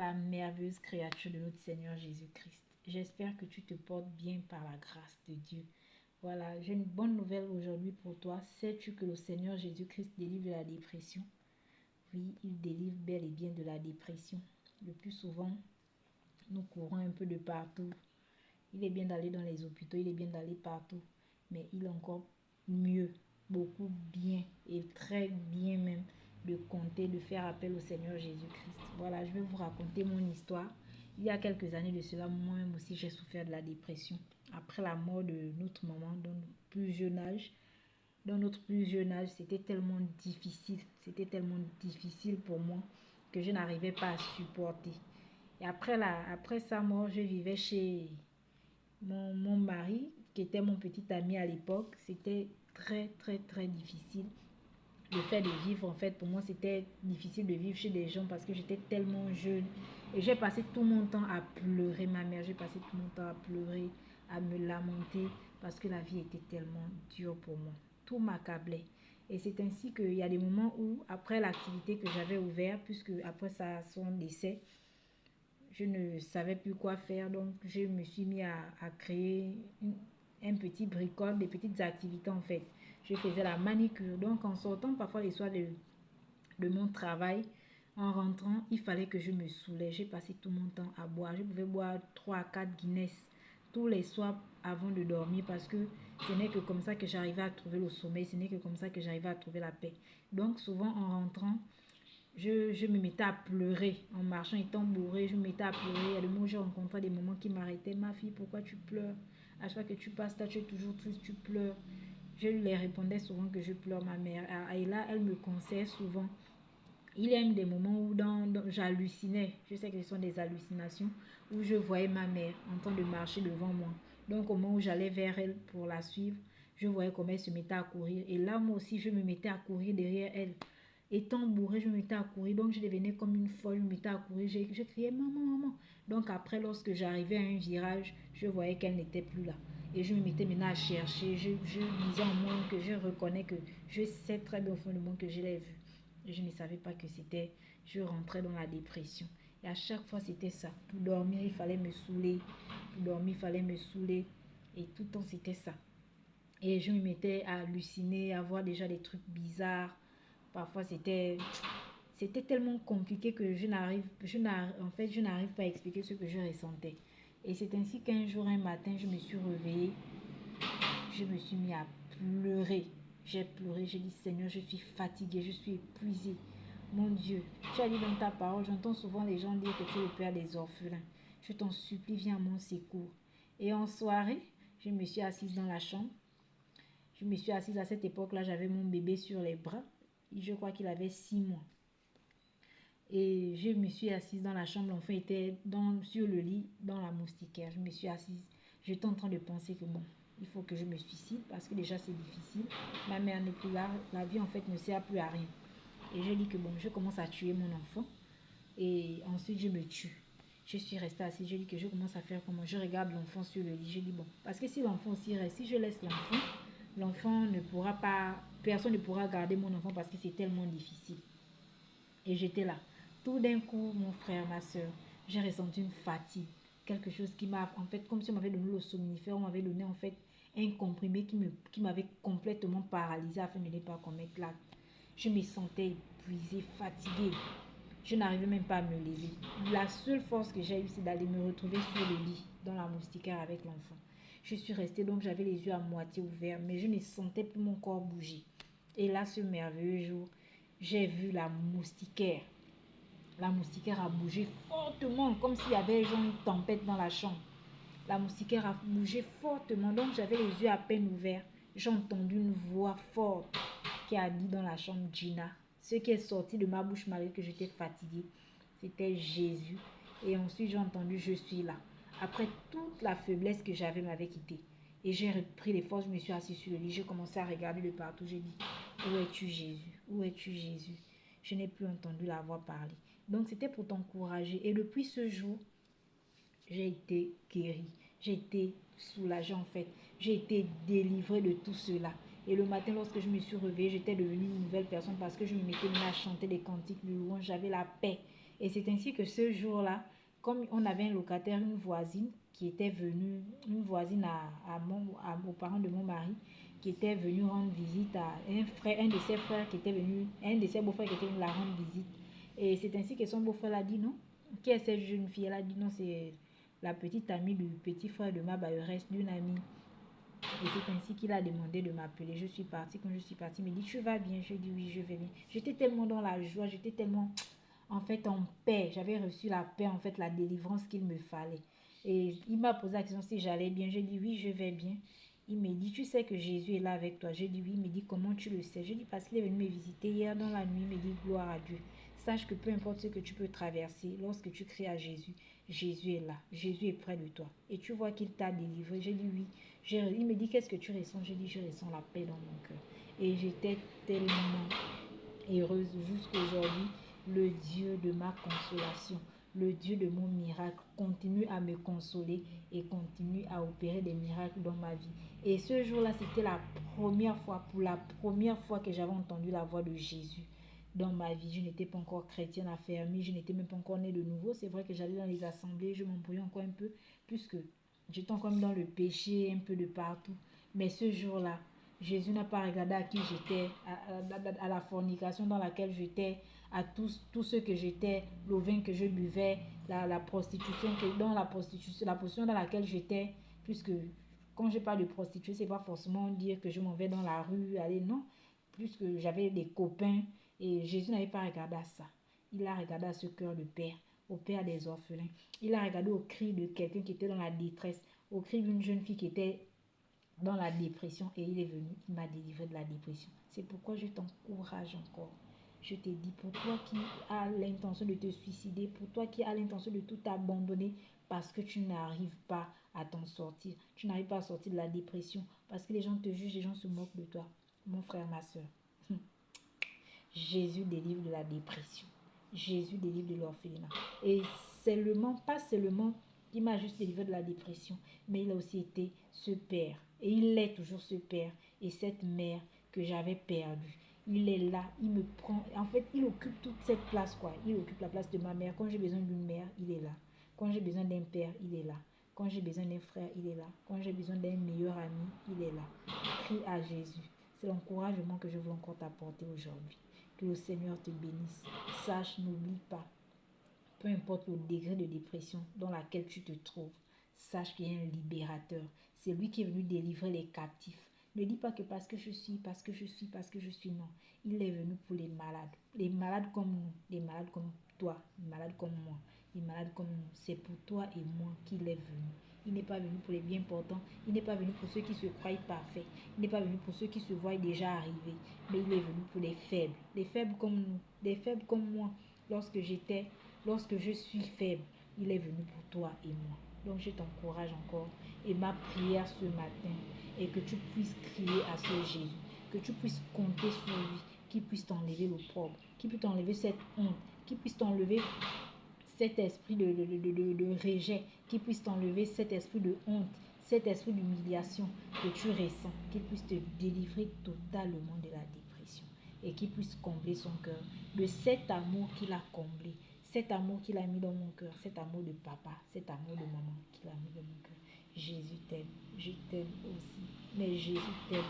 La merveilleuse créature de notre Seigneur Jésus-Christ. J'espère que tu te portes bien par la grâce de Dieu. Voilà, j'ai une bonne nouvelle aujourd'hui pour toi. Sais-tu que le Seigneur Jésus-Christ délivre de la dépression? Oui, il délivre bel et bien de la dépression. Le plus souvent, nous courons un peu de partout. Il est bien d'aller dans les hôpitaux, il est bien d'aller partout. Mais il est encore mieux, beaucoup bien et très bien même de compter, de faire appel au Seigneur Jésus-Christ. Voilà, je vais vous raconter mon histoire. Il y a quelques années de cela, moi-même aussi, j'ai souffert de la dépression. Après la mort de notre maman dans notre plus jeune âge, c'était tellement difficile. C'était tellement difficile pour moi que je n'arrivais pas à supporter. Et après sa mort, je vivais chez mon mari, qui était mon petit ami à l'époque. C'était très, très, très difficile. Le fait de vivre, en fait, pour moi, c'était difficile de vivre chez des gens parce que j'étais tellement jeune. Et j'ai passé tout mon temps à pleurer ma mère. J'ai passé tout mon temps à pleurer, à me lamenter parce que la vie était tellement dure pour moi. Tout m'accablait. Et c'est ainsi qu'il y a des moments où, après l'activité que j'avais ouverte, puisque après son décès, je ne savais plus quoi faire. Donc, je me suis mis à créer un petit bricole, des petites activités en fait. Je faisais la manicure. Donc, en sortant parfois les soirs de mon travail, en rentrant, il fallait que je me soulève. J'ai passé tout mon temps à boire. Je pouvais boire 3 à 4 Guinness tous les soirs avant de dormir parce que ce n'est que comme ça que j'arrivais à trouver le sommeil. Ce n'est que comme ça que j'arrivais à trouver la paix. Donc, souvent en rentrant, je me mettais à pleurer en marchant, étant bourrée, je me mettais à pleurer. Il y a des moments où j'ai rencontré des moments qui m'arrêtaient. Ma fille, pourquoi tu pleures? À chaque fois que tu passes là, tu es toujours triste, tu pleures. Je lui répondais souvent que je pleure, ma mère. Et là, elle me conseille souvent. Il y a eu des moments où j'hallucinais. Je sais que ce sont des hallucinations où je voyais ma mère en train de marcher devant moi. Donc au moment où j'allais vers elle pour la suivre, je voyais comment elle se mettait à courir. Et là, moi aussi, je me mettais à courir derrière elle. Étant bourrée, je me mettais à courir. Donc je devenais comme une folle, je me mettais à courir. Je criais maman, maman. Donc après, lorsque j'arrivais à un virage, je voyais qu'elle n'était plus là. Et je me mettais maintenant à chercher. Je disais en moi que je reconnais que je sais très bien au fond de moi que je l'ai vue. Et je ne savais pas que c'était... Je rentrais dans la dépression. Et à chaque fois, c'était ça. Pour dormir, il fallait me saouler. Pour dormir, il fallait me saouler. Et tout le temps, c'était ça. Et je me mettais à halluciner, à voir déjà des trucs bizarres. Parfois, c'était tellement compliqué que je n'arrive pas à expliquer ce que je ressentais. Et c'est ainsi qu'un jour, un matin, je me suis réveillée. Je me suis mis à pleurer. J'ai pleuré, j'ai dit Seigneur, je suis fatiguée, je suis épuisée. Mon Dieu, tu as dit dans ta parole, j'entends souvent les gens dire que tu es le père des orphelins. Je t'en supplie, viens à mon secours. Et en soirée, je me suis assise dans la chambre. Je me suis assise à cette époque-là, j'avais mon bébé sur les bras. Je crois qu'il avait 6 mois. Et je me suis assise dans la chambre, l'enfant était sur le lit, dans la moustiquaire. Je me suis assise, j'étais en train de penser que bon, il faut que je me suicide parce que déjà c'est difficile. Ma mère n'est plus là, la vie en fait ne sert plus à rien. Et je dis que bon, je commence à tuer mon enfant et ensuite je me tue. Je suis restée assise, je dis que je commence à faire comment? Je regarde l'enfant sur le lit, je dis bon, parce que si l'enfant aussi reste, si je laisse l'enfant ne pourra pas, personne ne pourra garder mon enfant parce que c'est tellement difficile. Et j'étais là. Tout d'un coup, mon frère, ma soeur, j'ai ressenti une fatigue. Quelque chose qui m'a, en fait, comme si on m'avait donné le somnifère, on m'avait donné en fait un comprimé qui m'avait complètement paralysée afin de ne pas commettre l'acte. Je me sentais épuisée, fatiguée. Je n'arrivais même pas à me lever. La seule force que j'ai eue, c'est d'aller me retrouver sur le lit, dans la moustiquaire avec l'enfant. Je suis restée, donc j'avais les yeux à moitié ouverts, mais je ne sentais plus mon corps bouger. Et là, ce merveilleux jour, j'ai vu la moustiquaire. La moustiquaire a bougé fortement, comme s'il y avait une tempête dans la chambre. La moustiquaire a bougé fortement, donc j'avais les yeux à peine ouverts. J'ai entendu une voix forte qui a dit dans la chambre Gina. Ce qui est sorti de ma bouche malgré que j'étais fatiguée, c'était Jésus. Et ensuite j'ai entendu je suis là. Après toute la faiblesse que j'avais m'avait quitté. Et j'ai repris les forces, je me suis assise sur le lit, j'ai commencé à regarder de partout. J'ai dit, où es-tu Jésus? Où es-tu Jésus? Je n'ai plus entendu la voix parler. Donc c'était pour t'encourager. Et depuis ce jour, j'ai été guérie. J'ai été soulagée en fait. J'ai été délivrée de tout cela. Et le matin, lorsque je me suis réveillée, j'étais devenue une nouvelle personne parce que je me mettais à chanter des cantiques de louange. J'avais la paix. Et c'est ainsi que ce jour-là, comme on avait un locataire, une voisine qui était venue, une voisine aux parents de mon mari, qui était venue rendre visite à un frère, un de ses frères qui était venu, un de ses beaux-frères qui était venu la rendre visite. Et c'est ainsi que son beau-frère l'a dit, non? Qui est cette jeune fille? Elle a dit, non, c'est la petite amie du petit frère de ma bailleresse, d'une amie. Et c'est ainsi qu'il a demandé de m'appeler. Je suis partie. Quand je suis partie, il me dit, tu vas bien? Je dis, oui, je vais bien. J'étais tellement dans la joie, j'étais tellement, en fait, en paix. J'avais reçu la paix, en fait, la délivrance qu'il me fallait. Et il m'a posé la question si j'allais bien. Je dis, oui, je vais bien. Il me dit, tu sais que Jésus est là avec toi? Je dis, oui. Il me dit, comment tu le sais? Je dis, parce qu'il est venu me visiter hier dans la nuit. Il me dit, gloire à Dieu. Sache que peu importe ce que tu peux traverser, lorsque tu cries à Jésus, Jésus est là. Jésus est près de toi. Et tu vois qu'il t'a délivré. Je dis, oui. Il me dit, qu'est-ce que tu ressens? Je dis, je ressens la paix dans mon cœur. Et j'étais tellement heureuse jusqu'aujourd'hui. Le Dieu de ma consolation, le Dieu de mon miracle continue à me consoler et continue à opérer des miracles dans ma vie. Et ce jour-là, c'était la première fois, pour la première fois que j'avais entendu la voix de Jésus dans ma vie. Je n'étais pas encore chrétienne affermie, je n'étais même pas encore née de nouveau. C'est vrai que j'allais dans les assemblées, je m'embrouillais encore un peu, puisque j'étais encore dans le péché un peu de partout. Mais ce jour-là, Jésus n'a pas regardé à qui j'étais, à la fornication dans laquelle j'étais, à tout ce que j'étais, le vin que je buvais, la prostitution, la position dans laquelle j'étais, puisque quand je parle de prostituée, c'est pas forcément dire que je m'en vais dans la rue, aller, non, puisque j'avais des copains, et Jésus n'avait pas regardé à ça. Il a regardé à ce cœur de père, au père des orphelins. Il a regardé au cri de quelqu'un qui était dans la détresse, au cri d'une jeune fille qui était dans la dépression, et il est venu, il m'a délivré de la dépression. C'est pourquoi je t'encourage encore. Je te dis, pour toi qui as l'intention de te suicider, pour toi qui as l'intention de tout abandonner parce que tu n'arrives pas à t'en sortir, tu n'arrives pas à sortir de la dépression, parce que les gens te jugent, les gens se moquent de toi. Mon frère, ma soeur, Jésus délivre de la dépression. Jésus délivre de l'orphelinat. Et pas seulement il m'a juste délivré de la dépression, mais il a aussi été ce père. Et il est toujours ce père et cette mère que j'avais perdue. Il est là, il me prend. En fait, il occupe toute cette place, quoi. Il occupe la place de ma mère. Quand j'ai besoin d'une mère, il est là. Quand j'ai besoin d'un père, il est là. Quand j'ai besoin d'un frère, il est là. Quand j'ai besoin d'un meilleur ami, il est là. Crie à Jésus. C'est l'encouragement que je veux encore t'apporter aujourd'hui. Que le Seigneur te bénisse. Sache, n'oublie pas, peu importe le degré de dépression dans laquelle tu te trouves, sache qu'il y a un libérateur. C'est lui qui est venu délivrer les captifs. Ne dis pas que parce que je suis, non. Il est venu pour les malades comme nous, les malades comme toi, les malades comme moi, les malades comme nous. C'est pour toi et moi qu'il est venu. Il n'est pas venu pour les bien portants, il n'est pas venu pour ceux qui se croient parfaits, il n'est pas venu pour ceux qui se voient déjà arrivés, mais il est venu pour les faibles comme nous, les faibles comme moi. Lorsque je suis faible, il est venu pour toi et moi. Donc je t'encourage encore. Et ma prière ce matin est que tu puisses crier à ce Jésus, que tu puisses compter sur lui, qu'il puisse t'enlever l'opprobre, qu'il puisse t'enlever cette honte, qu'il puisse t'enlever cet esprit de rejet, qu'il puisse t'enlever cet esprit de honte, cet esprit d'humiliation que tu ressens, qu'il puisse te délivrer totalement de la dépression et qu'il puisse combler son cœur de cet amour qu'il a comblé, cet amour qu'il a mis dans mon cœur, cet amour de papa, cet amour de maman qu'il a mis dans mon cœur. Jésus t'aime, je t'aime aussi, mais Jésus t'aime